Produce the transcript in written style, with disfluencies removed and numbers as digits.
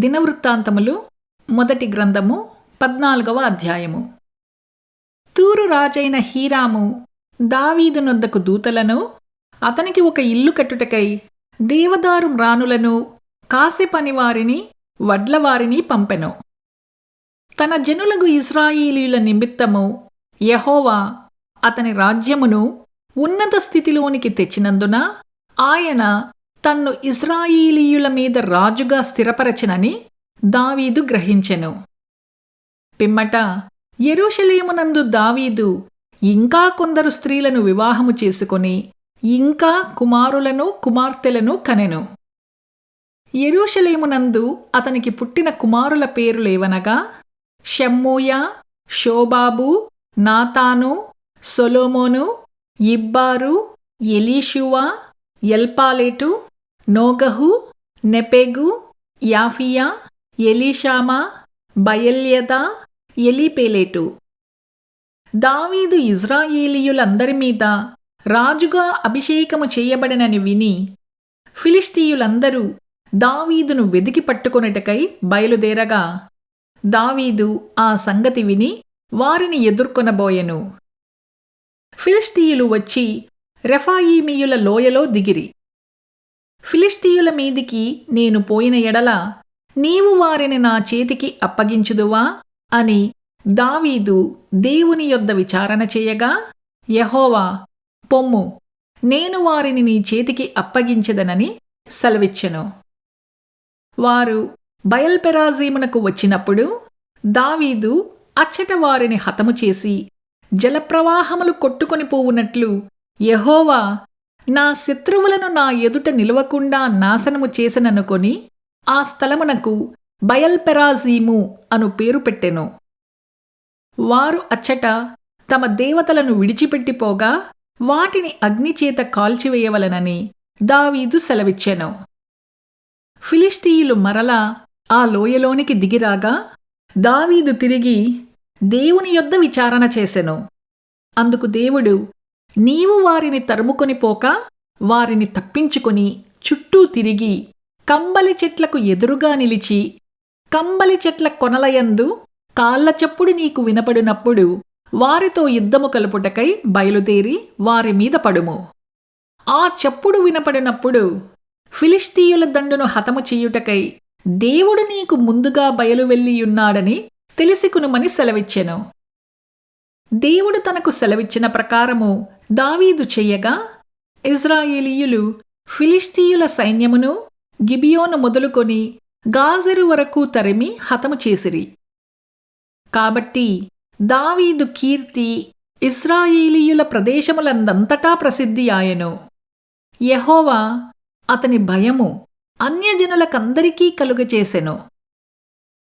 దినవృత్తాంతములు మొదటి గ్రంథము 14వ అధ్యాయము. తూరు రాజైన హీరాము దావీదు నొద్దకు దూతలను, అతనికి ఒక ఇల్లు కట్టుటకై దేవదారు మ్రానులను, కాసె పనివారిని, వడ్లవారిని పంపెను. తన జనులగు ఇశ్రాయేలీయుల నిమిత్తము యెహోవా అతని రాజ్యమును ఉన్నత స్థితిలోనికి తెచ్చినందున ఆయన తన్ను ఇశ్రాయేలీయుల మీద రాజుగా స్థిరపరచెనని దావీదు గ్రహించెను. పిమ్మట యెరూషలేమునందు దావీదు ఇంకా కొందరు స్త్రీలను వివాహము చేసుకొని ఇంకా కుమారులను కుమార్తెలను కనెను. యెరూషలేమునందు అతనికి పుట్టిన కుమారుల పేరులేవనగా షమ్మూయా, షోబాబు, నాతాను, సొలొమోను, ఇబ్బారు, ఎలీషువా, ఎల్పాలేటు, నోగహు, నెపెగు, యాఫియా, ఎలీషామా, బయల్యదా, ఎలీపేలేటు. దావీదు ఇశ్రాయేలీయులందరి మీద రాజుగా అభిషేకము చేయబడినని విని ఫిలిష్తీయులందరూ దావీదును వెదికి పట్టుకొనుటకై బయలుదేరగా దావీదు ఆ సంగతి విని వారిని ఎదుర్కొనబోయెను. ఫిలిష్తీయులు వచ్చి రెఫాయీమీయుల లోయలో దిగిరి. ఫిలిష్తీయుల మీదికి నేను పోయిన ఎడల నీవు వారిని నా చేతికి అప్పగించుదువా అని దావీదు దేవుని యొద్ద విచారణ చేయగా యెహోవా, పొమ్ము, నేను వారిని నీ చేతికి అప్పగించెదనని సెలవిచ్చెను. వారు బయల్పెరాజీమునకు వచ్చినప్పుడు దావీదు అచ్చట వారిని హతము చేసి జలప్రవాహములు కొట్టుకొని పోవునట్లు యెహోవా నా శత్రువులను నా ఎదుట నిలవకుండా నాశనము చేసెననుకొని ఆ స్థలమునకు బయల్పెరాజీము అను పేరు పెట్టెను. వారు అచ్చట తమ దేవతలను విడిచిపెట్టిపోగా వాటిని అగ్నిచేత కాల్చివేయవలనని దావీదు సెలవిచ్చెను. ఫిలిష్తీయులు మరలా ఆ లోయలోనికి దిగిరాగా దావీదు తిరిగి దేవుని యొద్ద విచారణ చేసెను. అందుకు దేవుడు, నీవు వారిని తరుముకొని పోక వారిని తప్పించుకొని చుట్టూ తిరిగి కంబలి చెట్లకు ఎదురుగా నిలిచి కంబలి చెట్ల కొనలయందు కాళ్ల చప్పుడు నీకు వినపడినప్పుడు వారితో యుద్ధము కలుపుటకై బయలుదేరి వారి మీద పడుము. ఆ చప్పుడు వినపడినప్పుడు ఫిలిష్తీయుల దండును హతము చేయుటకై దేవుడు నీకు ముందుగా బయలువెళ్ళియున్నాడని తెలిసికునుమని సెలవిచ్చెను. దేవుడు తనకు సెలవిచ్చిన ప్రకారము దావీదు చెయ్యగా ఇశ్రాయేలీయులు ఫిలిష్తీయుల సైన్యమును గిబియోను మొదలుకొని గాజరు వరకు తరిమి హతము చేసిరి. కాబట్టి దావీదు కీర్తి ఇశ్రాయేలీయుల ప్రదేశములందంతటా ప్రసిద్ధి ఆయెను. యెహోవా అతని భయము అన్యజనులకందరికీ కలుగచేసెను.